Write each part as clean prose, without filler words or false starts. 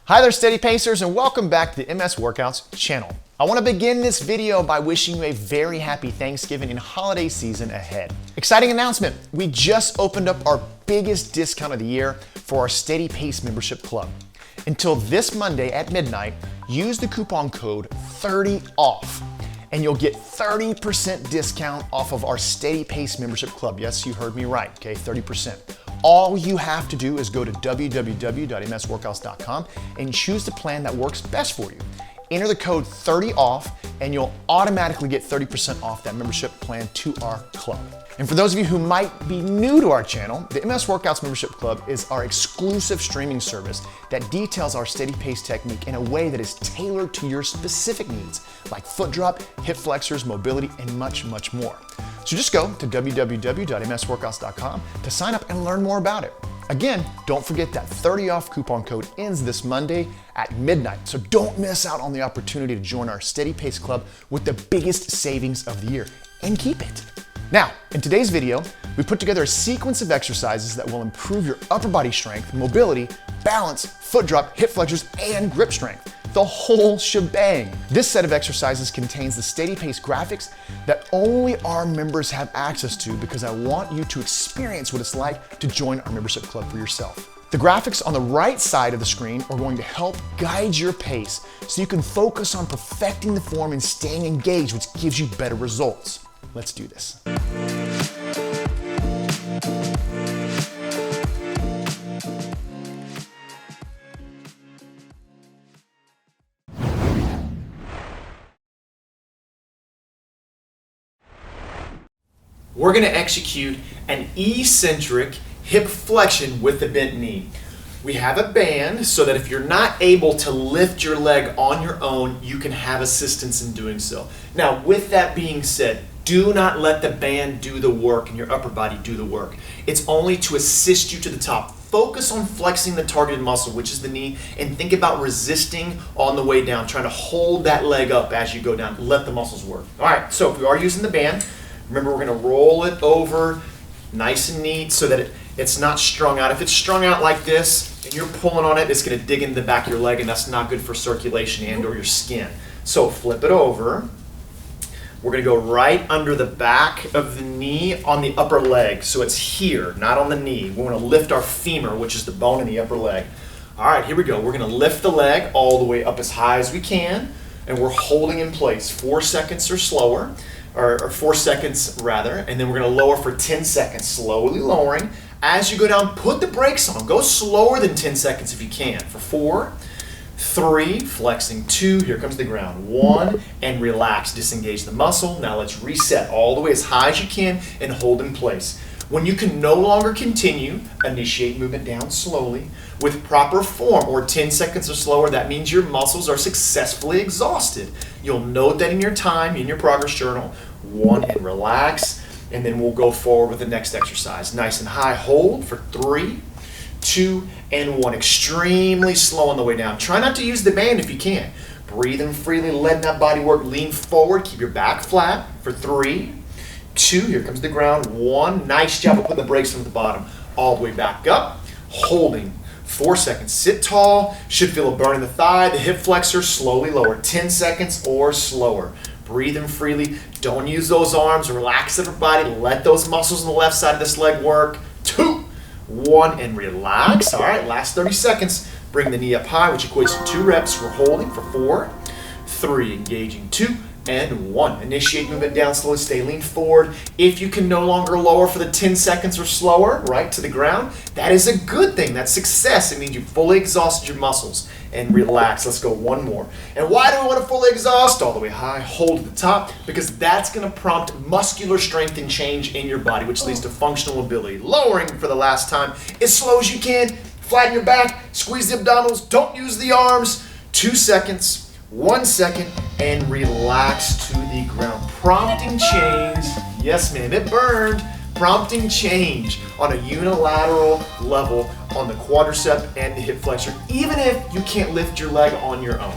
Hi there, Steady Pacers, and welcome back to the MS Workouts channel. I want to begin this video by wishing you a very happy Thanksgiving and holiday season ahead. Exciting announcement, we just opened up our biggest discount of the year for our Steady Pace membership club. Until this Monday at midnight, use the coupon code 30OFF and you'll get 30% discount off of our Steady Pace membership club. Yes, you heard me right, okay, 30%. All you have to do is go to www.msworkouts.com and choose the plan that works best for you. Enter the code 30OFF and you'll automatically get 30% off that membership plan to our club. And for those of you who might be new to our channel, the MS Workouts Membership Club is our exclusive streaming service that details our steady pace technique in a way that is tailored to your specific needs, like foot drop, hip flexors, mobility, and much, much more. So just go to www.msworkouts.com to sign up and learn more about it. Again, don't forget that 30 off coupon code ends this Monday at midnight, so don't miss out on the opportunity to join our Steady Pace Club with the biggest savings of the year, and keep it. Now, in today's video, we put together a sequence of exercises that will improve your upper body strength, mobility, balance, foot drop, hip flexors, and grip strength. The whole shebang. This set of exercises contains the Steady Pace graphics that only our members have access to because I want you to experience what it's like to join our membership club for yourself. The graphics on the right side of the screen are going to help guide your pace so you can focus on perfecting the form and staying engaged, which gives you better results. Let's do this. We're going to execute an eccentric hip flexion with the bent knee. We have a band so that if you're not able to lift your leg on your own, you can have assistance in doing so. Now, with that being said, do not let the band do the work and your upper body do the work. It's only to assist you to the top. Focus on flexing the targeted muscle, which is the knee, and think about resisting on the way down, trying to hold that leg up as you go down. Let the muscles work. All right, so if we are using the band, remember we're going to roll it over nice and neat so that it's not strung out. If it's strung out like this and you're pulling on it, it's going to dig into the back of your leg, and that's not good for circulation and or your skin. So flip it over. We're going to go right under the back of the knee on the upper leg. So it's here, not on the knee. We want to lift our femur, which is the bone in the upper leg. All right, here we go. We're going to lift the leg all the way up as high as we can, and we're holding in place 4 seconds or slower, or 4 seconds rather, and then we're going to lower for 10 seconds, slowly lowering. As you go down, put the brakes on. Go slower than 10 seconds if you can. For 4, 3, flexing 2, here comes the ground, 1, and relax, disengage the muscle. Now let's reset all the way as high as you can and hold in place. When you can no longer continue, initiate movement down slowly with proper form, or 10 seconds or slower. That means your muscles are successfully exhausted. You'll note that in your time, in your progress journal. 1, and relax, and then we'll go forward with the next exercise. Nice and high, hold for 3, 2, and 1. Extremely slow on the way down. Try not to use the band if you can. Breathing freely, letting that body work. Lean forward, keep your back flat for 3, 2, here comes the ground, 1. Nice job of putting the brakes on the bottom. All the way back up, holding 4 seconds. Sit tall, should feel a burn in the thigh, the hip flexor, slowly lower, 10 seconds or slower. Breathing freely, don't use those arms, relax the body, let those muscles on the left side of this leg work. 2, 1, and relax. All right, last 30 seconds. Bring the knee up high, which equates to 2 reps. We're holding for 4, 3, engaging 2, and 1. Initiate movement down slowly, stay lean forward. If you can no longer lower for the 10 seconds or slower, right to the ground, that is a good thing. That's success. It means you fully exhausted your muscles. And relax. Let's go 1 more. And why do we want to fully exhaust? All the way high, hold at the top, because that's going to prompt muscular strength and change in your body, which leads to functional mobility. Lowering for the last time, as slow as you can. Flatten your back, squeeze the abdominals, don't use the arms. 2 seconds, 1 second, and relax to the ground. Prompting change. Yes, ma'am, it burned. Prompting change on a unilateral level on the quadricep and the hip flexor, even if you can't lift your leg on your own.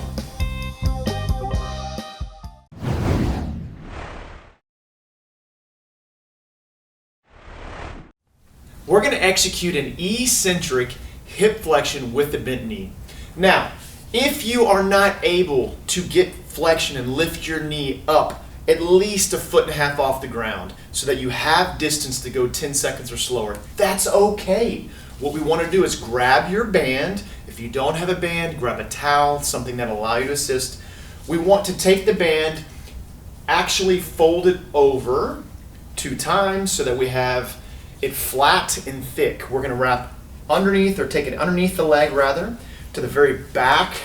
We're going to execute an eccentric hip flexion with the bent knee. Now, If you are not able to get flexion and lift your knee up at least 1.5 feet off the ground so that you have distance to go 10 seconds or slower, that's okay. What we want to do is grab your band. If you don't have a band, grab a towel, something that'll allow you to assist. We want to take the band, actually fold it over 2 times so that we have it flat and thick. We're going to wrap underneath, or take it underneath the leg rather, to the very back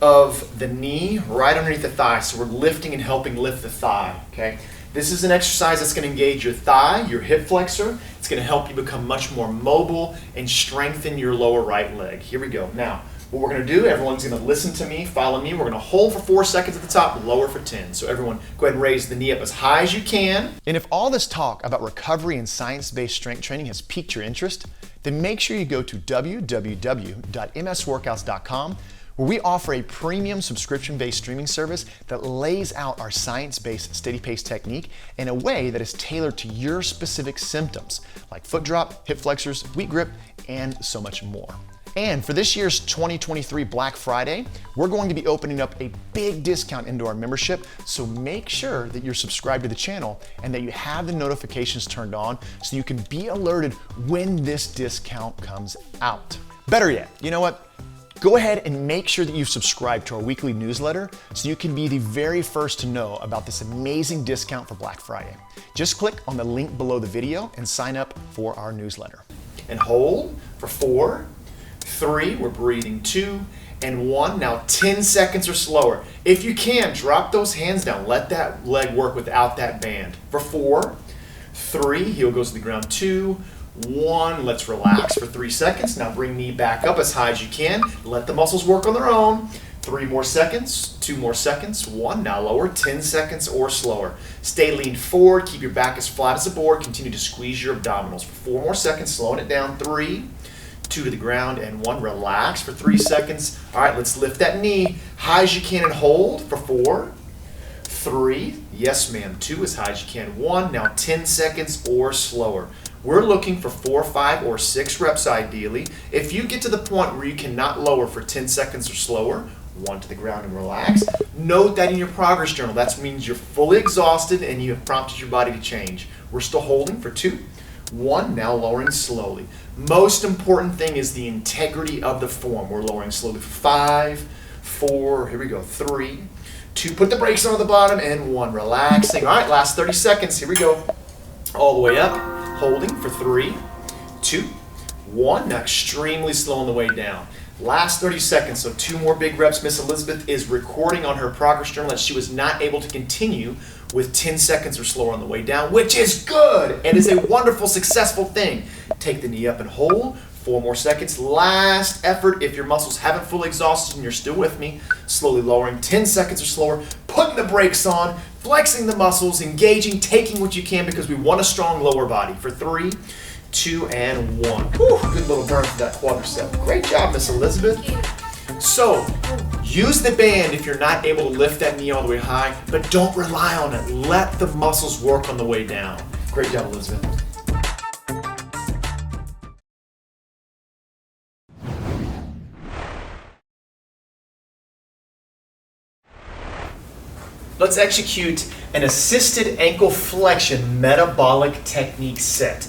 of the knee, right underneath the thigh. So we're lifting and helping lift the thigh, okay? This is an exercise that's going to engage your thigh, your hip flexor. It's going to help you become much more mobile and strengthen your lower right leg. Here we go. Now, what we're going to do, everyone's going to listen to me, follow me. We're going to hold for 4 seconds at the top, lower for 10. So everyone, go ahead and raise the knee up as high as you can. And if all this talk about recovery and science-based strength training has piqued your interest, then make sure you go to www.msworkouts.com, where we offer a premium subscription-based streaming service that lays out our science-based steady pace technique in a way that is tailored to your specific symptoms, like foot drop, hip flexors, weak grip, and so much more. And for this year's 2023 Black Friday, we're going to be opening up a big discount into our membership, so make sure that you're subscribed to the channel and that you have the notifications turned on so you can be alerted when this discount comes out. Better yet, you know what? Go ahead and make sure that you subscribe to our weekly newsletter so you can be the very first to know about this amazing discount for Black Friday. Just click on the link below the video and sign up for our newsletter. And hold for 4, 3, we're breathing 2, and 1. Now 10 seconds or slower. If you can, drop those hands down. Let that leg work without that band. For 4, 3, heel goes to the ground, 2, 1, let's relax for 3 seconds. Now bring knee back up as high as you can. Let the muscles work on their own. 3 more seconds, 2 more seconds, 1, now lower, 10 seconds or slower. Stay leaned forward, keep your back as flat as a board, continue to squeeze your abdominals for 4 more seconds, slowing it down, 3, 2 to the ground, and 1, relax for 3 seconds. All right, let's lift that knee high as you can and hold for 4, 3, yes ma'am, 2 as high as you can, 1, now 10 seconds or slower. We're looking for 4, 5, or 6 reps ideally. If you get to the point where you cannot lower for 10 seconds or slower, 1 to the ground and relax. Note that in your progress journal. That means you're fully exhausted and you have prompted your body to change. We're still holding for 2, 1, now lowering slowly. Most important thing is the integrity of the form. We're lowering slowly for 5, 4, here we go, 3, 2, put the brakes on at the bottom, and 1, relaxing. All right, last 30 seconds, here we go. All the way up. Holding for 3, 2, 1. Now extremely slow on the way down. Last 30 seconds, so 2 more big reps. Miss Elizabeth is recording on her progress journal that she was not able to continue with 10 seconds or slower on the way down, which is good. It is a wonderful, successful thing. Take the knee up and hold. 4 more seconds. Last effort. If your muscles haven't fully exhausted and you're still with me, slowly lowering, 10 seconds or slower, putting the brakes on, flexing the muscles, engaging, taking what you can because we want a strong lower body. For 3, 2, and 1. Whew, good little burn for that quadricep. Great job, Miss Elizabeth. So, use the band if you're not able to lift that knee all the way high, but don't rely on it. Let the muscles work on the way down. Great job, Elizabeth. Let's execute an assisted ankle flexion metabolic technique set.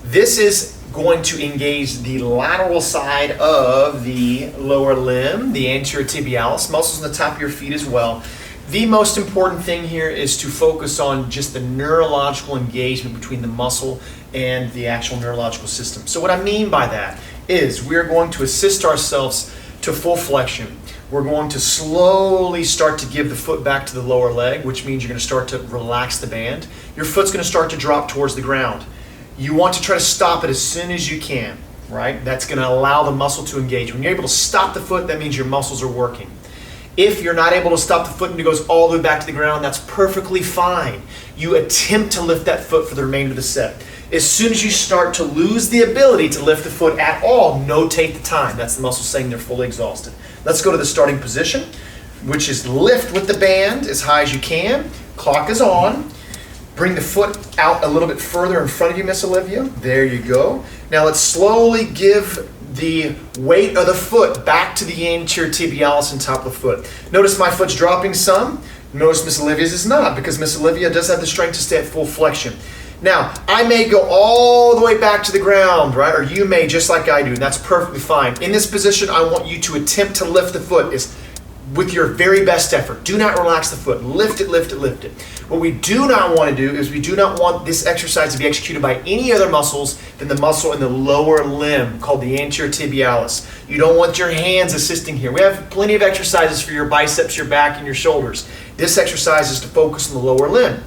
This is going to engage the lateral side of the lower limb, the anterior tibialis, muscles on the top of your feet as well. The most important thing here is to focus on just the neurological engagement between the muscle and the actual neurological system. So what I mean by that is we're going to assist ourselves to full flexion. We're going to slowly start to give the foot back to the lower leg, which means you're going to start to relax the band. Your foot's going to start to drop towards the ground. You want to try to stop it as soon as you can, right? That's going to allow the muscle to engage. When you're able to stop the foot, that means your muscles are working. If you're not able to stop the foot and it goes all the way back to the ground, that's perfectly fine. You attempt to lift that foot for the remainder of the set. As soon as you start to lose the ability to lift the foot at all, notate the time. That's the muscle saying they're fully exhausted. Let's go to the starting position, which is lift with the band as high as you can. Clock is on. Bring the foot out a little bit further in front of you, Miss Olivia. There you go. Now let's slowly give the weight of the foot back to the anterior tibialis and top of the foot. Notice my foot's dropping some. Notice Miss Olivia's is not, because Miss Olivia does have the strength to stay at full flexion. Now, I may go all the way back to the ground, right? Or you may, just like I do, and that's perfectly fine. In this position, I want you to attempt to lift the foot with your very best effort. Do not relax the foot. Lift it, lift it, lift it. What we do not want to do is we do not want this exercise to be executed by any other muscles than the muscle in the lower limb called the anterior tibialis. You don't want your hands assisting here. We have plenty of exercises for your biceps, your back, and your shoulders. This exercise is to focus on the lower limb.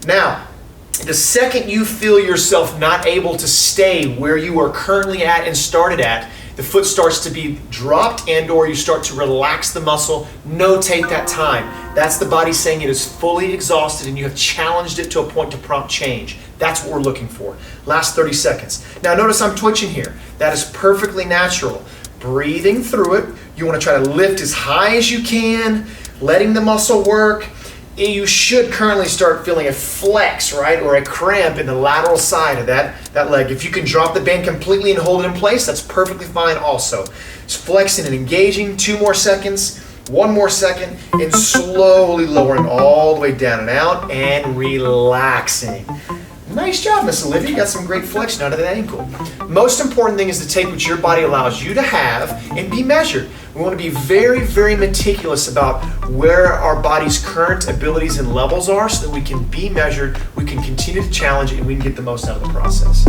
Now, the second you feel yourself not able to stay where you are currently at and started at, the foot starts to be dropped and or you start to relax the muscle. Notate that time. That's the body saying it is fully exhausted and you have challenged it to a point to prompt change. That's what we're looking for. Last 30 seconds. Now notice I'm twitching here. That is perfectly natural. Breathing through it. You want to try to lift as high as you can, letting the muscle work. You should currently start feeling a flex, right, or a cramp in the lateral side of that leg. If you can drop the band completely and hold it in place, that's perfectly fine also. Just flexing and engaging, 2 more seconds, 1 more second, and slowly lowering all the way down and out and relaxing. Nice job, Miss Olivia. You got some great flexion out of that ankle. Most important thing is to take what your body allows you to have and be measured. We want to be very, very meticulous about where our body's current abilities and levels are so that we can be measured, we can continue to challenge it, and we can get the most out of the process.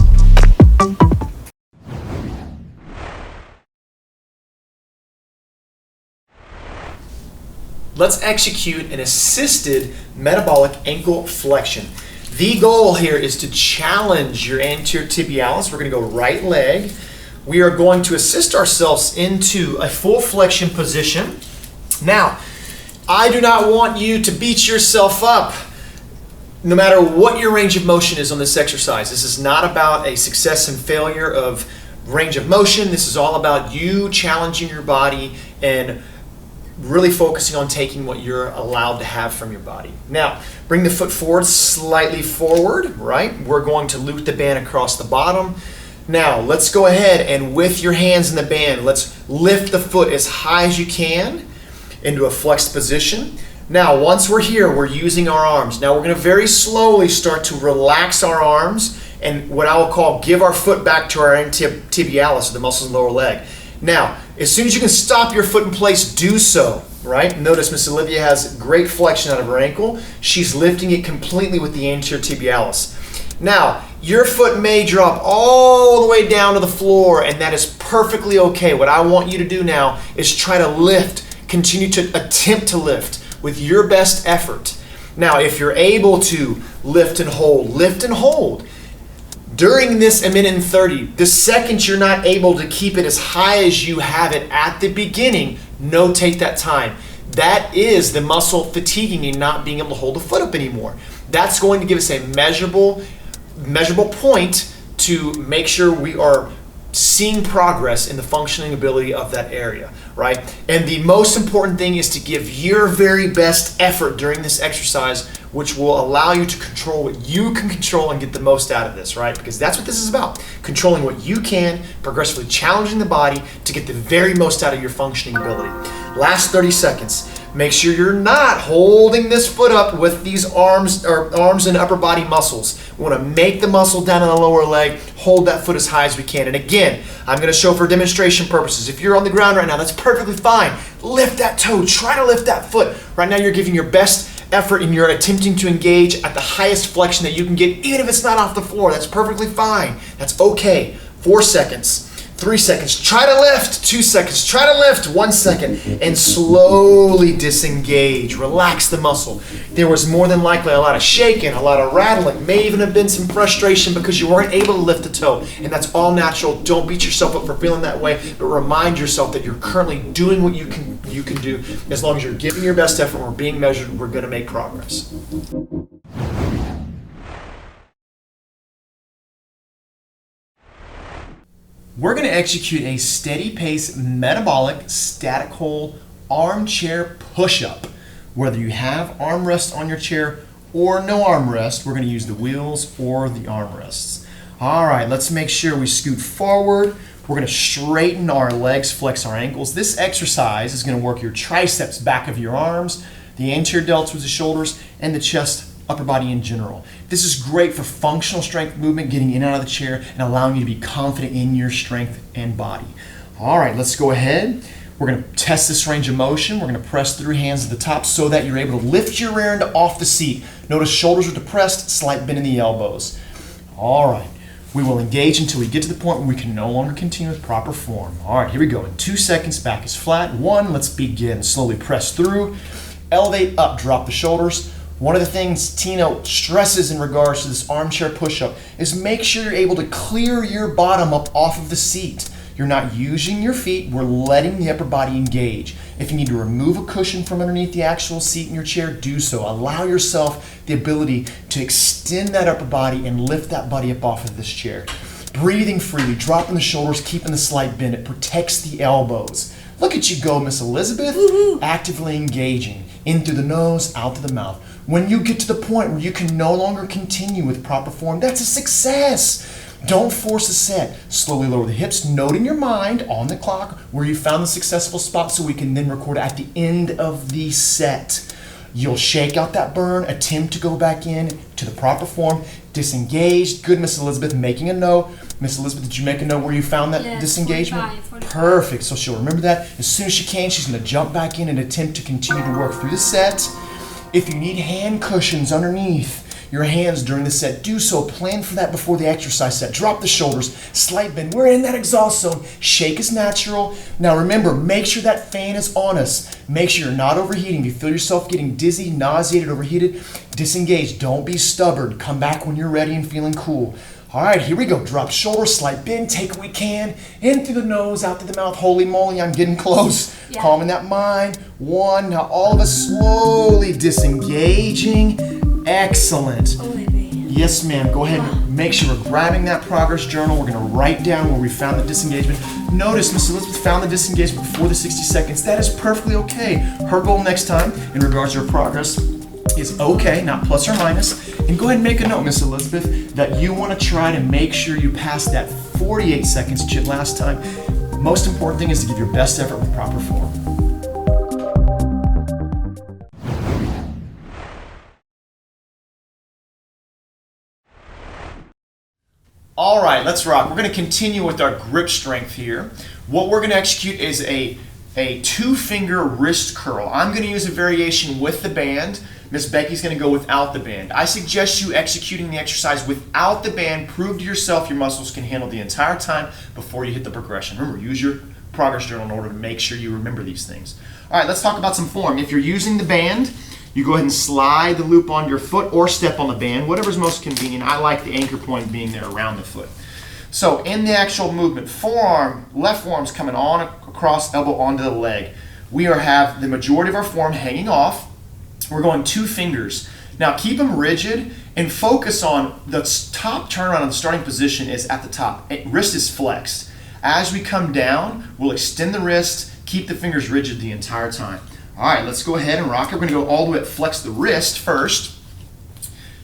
Let's execute an assisted metabolic ankle flexion. The goal here is to challenge your anterior tibialis. We're going to go right leg. We are going to assist ourselves into a full flexion position. Now, I do not want you to beat yourself up no matter what your range of motion is on this exercise. This is not about a success and failure of range of motion. This is all about you challenging your body and really focusing on taking what you're allowed to have from your body. Now, bring the foot forward, slightly forward, right? We're going to loop the band across the bottom. Now, let's go ahead and with your hands in the band, let's lift the foot as high as you can into a flexed position. Now, once we're here, we're using our arms. Now, we're going to very slowly start to relax our arms and what I will call give our foot back to our tibialis, the muscles in the lower leg. Now, as soon as you can stop your foot in place, do so, right? Notice Miss Olivia has great flexion out of her ankle. She's lifting it completely with the anterior tibialis. Now, your foot may drop all the way down to the floor, and that is perfectly okay. What I want you to do now is try to lift, continue to attempt to lift with your best effort. Now, if you're able to lift and hold, lift and hold. During this 1:30, the second you're not able to keep it as high as you have it at the beginning, notate that time. That is the muscle fatiguing and not being able to hold the foot up anymore. That's going to give us a measurable point to make sure we are seeing progress in the functioning ability of that area, right? And the most important thing is to give your very best effort during this exercise, which will allow you to control what you can control and get the most out of this, right? Because that's what this is about. Controlling what you can, progressively challenging the body to get the very most out of your functioning ability. Last 30 seconds. Make sure you're not holding this foot up with these arms and upper body muscles. We want to make the muscle down in the lower leg, hold that foot as high as we can. And again, I'm going to show for demonstration purposes. If you're on the ground right now, that's perfectly fine. Lift that toe, try to lift that foot. Right now you're giving your best effort and you're attempting to engage at the highest flexion that you can get, even if it's not off the floor. That's perfectly fine. That's okay. 4 seconds. 3 seconds, try to lift. 2 seconds, try to lift. 1 second, and slowly disengage. Relax the muscle. There was more than likely a lot of shaking, a lot of rattling, may even have been some frustration because you weren't able to lift the toe, and that's all natural. Don't beat yourself up for feeling that way, but remind yourself that you're currently doing what you can do. As long as you're giving your best effort, we're being measured, we're going to make progress. We're going to execute a steady pace metabolic static hold armchair push-up. Whether you have armrests on your chair or no armrest, we're going to use the wheels or the armrests. All right, let's make sure we scoot forward. We're going to straighten our legs, flex our ankles. This exercise is going to work your triceps, back of your arms, the anterior delts with the shoulders, and the chest, upper body in general. This is great for functional strength movement, getting in and out of the chair, and allowing you to be confident in your strength and body. All right, let's go ahead. We're going to test this range of motion. We're going to press through hands at the top so that you're able to lift your rear end off the seat. Notice shoulders are depressed, slight bend in the elbows. All right, we will engage until we get to the point where we can no longer continue with proper form. All right, here we go. In 2 seconds, back is flat. 1, let's begin. Slowly press through. Elevate up, drop the shoulders. One of the things Tino stresses in regards to this armchair push-up is make sure you're able to clear your bottom up off of the seat. You're not using your feet, we're letting the upper body engage. If you need to remove a cushion from underneath the actual seat in your chair, do so. Allow yourself the ability to extend that upper body and lift that body up off of this chair. Breathing freely, dropping the shoulders, keeping the slight bend. It protects the elbows. Look at you go, Miss Elizabeth. Woo-hoo. Actively engaging. In through the nose, out to the mouth. When you get to the point where you can no longer continue with proper form, that's a success. Don't force a set. Slowly lower the hips, note in your mind on the clock where you found the successful spot so we can then record at the end of the set. You'll shake out that burn, attempt to go back in to the proper form, disengaged. Good, Miss Elizabeth, making a note. Miss Elizabeth, did you make a note where you found that disengagement? 45. Perfect, so she'll remember that. As soon as she can, she's gonna jump back in and attempt to continue to work through the set. If you need hand cushions underneath your hands during the set, do so. Plan for that before the exercise set. Drop the shoulders, slight bend. We're in that exhaust zone. Shake is natural. Now remember, make sure that fan is on us. Make sure you're not overheating. If you feel yourself getting dizzy, nauseated, overheated, disengage. Don't be stubborn. Come back when you're ready and feeling cool. All right, here we go. Drop shoulders, slight bend, take what we can. In through the nose, out through the mouth. Holy moly, I'm getting close. Yeah. Calming that mind. 1, now all of us slowly disengaging. Excellent. Yes, ma'am. Go ahead and make sure we're grabbing that progress journal. We're going to write down where we found the disengagement. Notice Miss Elizabeth found the disengagement before the 60 seconds. That is perfectly okay. Her goal next time in regards to her progress is okay, not plus or minus. And go ahead and make a note, Miss Elizabeth, that you want to try to make sure you pass that 48 seconds you did last time. Most important thing is to give your best effort with proper form. All right, let's rock. We're going to continue with our grip strength here. What we're going to execute is a 2-finger wrist curl. I'm going to use a variation with the band. Miss Becky's going to go without the band. I suggest you executing the exercise without the band. Prove to yourself your muscles can handle the entire time before you hit the progression. Remember, use your progress journal in order to make sure you remember these things. All right, let's talk about some form. If you're using the band, you go ahead and slide the loop on your foot or step on the band, whatever's most convenient. I like the anchor point being there around the foot. So in the actual movement, forearm, left forearm's coming on across elbow onto the leg. We have the majority of our form hanging off. We're going 2 fingers. Now keep them rigid and focus on the top turnaround in the starting position is at the top. Wrist is flexed. As we come down, we'll extend the wrist, keep the fingers rigid the entire time. All right, let's go ahead and rock it. We're going to go all the way up, flex the wrist first.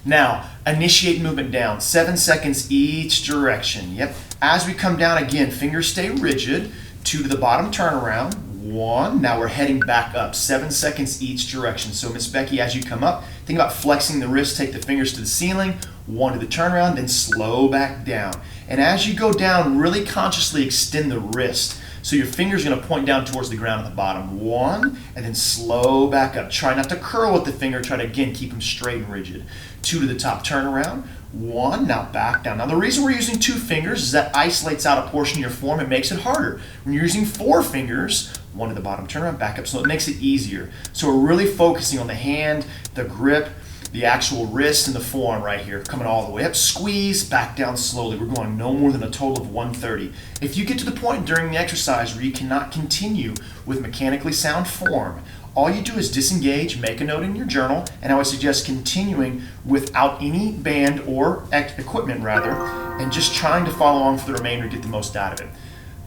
Now, initiate movement down, 7 seconds each direction. Yep. As we come down again, fingers stay rigid. 2 to the bottom, turnaround. 1. Now we're heading back up, 7 seconds each direction. So Miss Becky, as you come up, think about flexing the wrist, take the fingers to the ceiling, 1 to the turnaround, then slow back down. And as you go down, really consciously extend the wrist. So your finger's going to point down towards the ground at the bottom. 1, and then slow back up. Try not to curl with the finger. Try to, again, keep them straight and rigid. 2 to the top, turn around. 1, now back down. Now the reason we're using 2 fingers is that isolates out a portion of your form and makes it harder. When you're using 4 fingers, 1 to the bottom, turn around, back up. So it makes it easier. So we're really focusing on the hand, the grip, the actual wrist, and the forearm right here. Coming all the way up, squeeze, back down slowly. We're going no more than a total of 130. If you get to the point during the exercise where you cannot continue with mechanically sound form, all you do is disengage, make a note in your journal, and I would suggest continuing without any band or equipment rather, and just trying to follow along for the remainder to get the most out of it.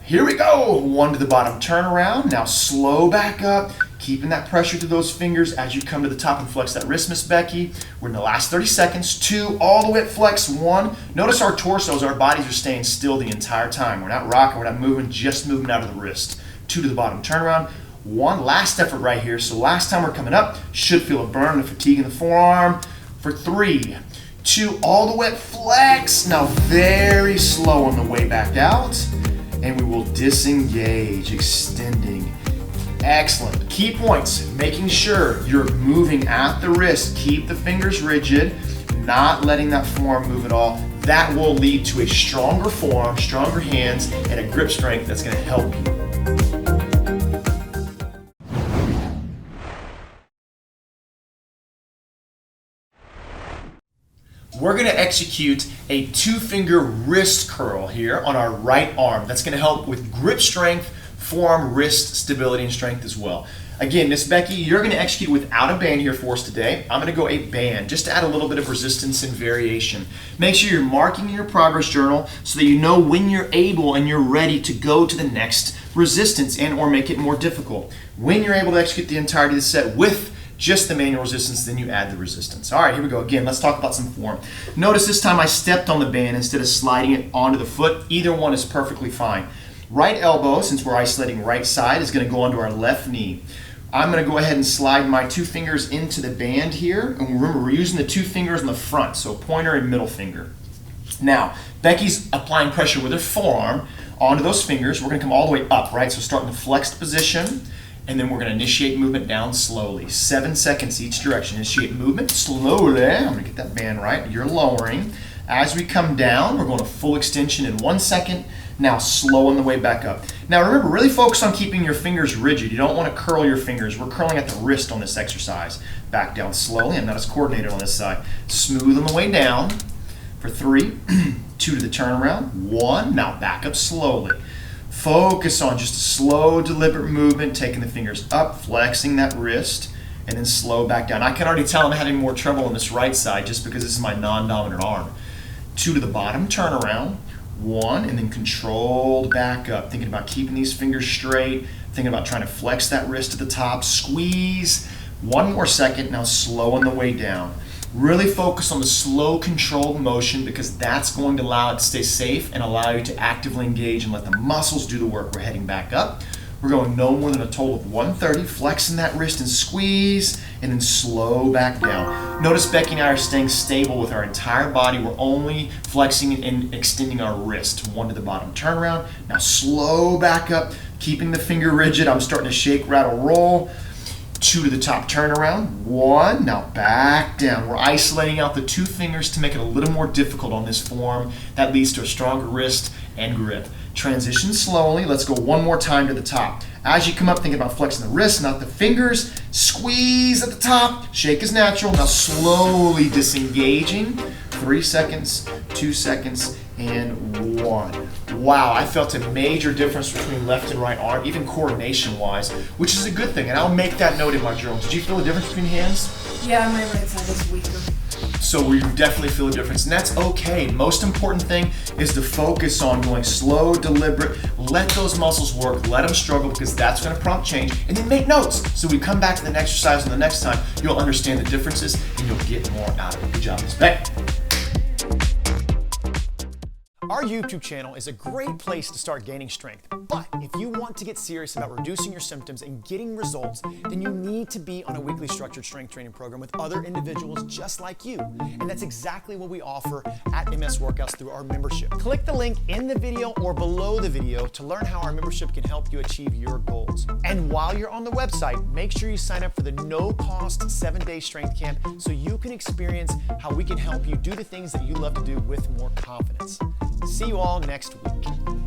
Here we go. 1 to the bottom, turn around. Now slow back up. Keeping that pressure through those fingers as you come to the top and flex that wrist, Miss Becky. We're in the last 30 seconds. 2, all the way at flex. 1. Notice our torsos, our bodies are staying still the entire time. We're not rocking, we're not moving, just moving out of the wrist. 2 to the bottom, turn around. 1, last effort right here. So last time we're coming up, should feel a burn, a fatigue in the forearm. For 3, 2, all the way at flex. Now very slow on the way back out. And we will disengage, extending. Excellent. Key points, making sure you're moving at the wrist. Keep the fingers rigid, not letting that forearm move at all. That will lead to a stronger forearm, stronger hands, and a grip strength that's going to help you. We're going to execute a 2-finger wrist curl here on our right arm. That's going to help with grip strength, forearm, wrist stability, and strength as well. Again, Miss Becky, you're going to execute without a band here for us today. I'm going to go a band just to add a little bit of resistance and variation. Make sure you're marking in your progress journal so that you know when you're able and you're ready to go to the next resistance and or make it more difficult. When you're able to execute the entirety of the set with just the manual resistance, then you add the resistance. All right, here we go. Again, let's talk about some form. Notice this time I stepped on the band instead of sliding it onto the foot. Either one is perfectly fine. Right elbow, since we're isolating right side, is going to go onto our left knee. I'm going to go ahead and slide my 2 fingers into the band here. And remember, we're using the 2 fingers in the front, so pointer and middle finger. Now, Becky's applying pressure with her forearm onto those fingers. We're going to come all the way up, right? So start in the flexed position. And then we're going to initiate movement down slowly. 7 seconds each direction. Initiate movement slowly. I'm going to get that band right. You're lowering. As we come down, we're going to full extension in 1 second. Now slow on the way back up. Now remember, really focus on keeping your fingers rigid. You don't want to curl your fingers. We're curling at the wrist on this exercise. Back down slowly. I'm not as coordinated on this side. Smooth on the way down. For 3, 2 to the turnaround. 1. Now back up slowly. Focus on just a slow, deliberate movement, taking the fingers up, flexing that wrist, and then slow back down. I can already tell I'm having more trouble on this right side just because this is my non-dominant arm. 2 to the bottom, turn around. 1, and then controlled back up. Thinking about keeping these fingers straight, thinking about trying to flex that wrist to the top, squeeze. 1 more second, now slow on the way down. Really focus on the slow, controlled motion because that's going to allow it to stay safe and allow you to actively engage and let the muscles do the work. We're heading back up. We're going no more than a total of 130, flexing that wrist and squeeze, and then slow back down. Notice Becky and I are staying stable with our entire body. We're only flexing and extending our wrist. 1 to the bottom, turn around. Now slow back up, keeping the finger rigid. I'm starting to shake, rattle, roll. 2 to the top, turn around. 1, now back down. We're isolating out the 2 fingers to make it a little more difficult on this form. That leads to a stronger wrist and grip. Transition slowly. Let's go 1 more time to the top. As you come up, think about flexing the wrist, not the fingers. Squeeze at the top. Shake is natural. Now slowly disengaging. 3 seconds, 2 seconds, and 1. Wow, I felt a major difference between left and right arm, even coordination-wise, which is a good thing, and I'll make that note in my journal. Did you feel a difference between hands? Yeah, my right side is weaker. So we definitely feel a difference, and that's okay. Most important thing is to focus on going slow, deliberate, let those muscles work, let them struggle, because that's going to prompt change, and then make notes. So we come back to the next exercise, and the next time you'll understand the differences, and you'll get more out of it. Good job, Ms. Beck. Our YouTube channel is a great place to start gaining strength, but if you want to get serious about reducing your symptoms and getting results, then you need to be on a weekly structured strength training program with other individuals just like you. And that's exactly what we offer at MS Workouts through our membership. Click the link in the video or below the video to learn how our membership can help you achieve your goals. And while you're on the website, make sure you sign up for the no-cost 7-day strength camp so you can experience how we can help you do the things that you love to do with more confidence. See you all next week.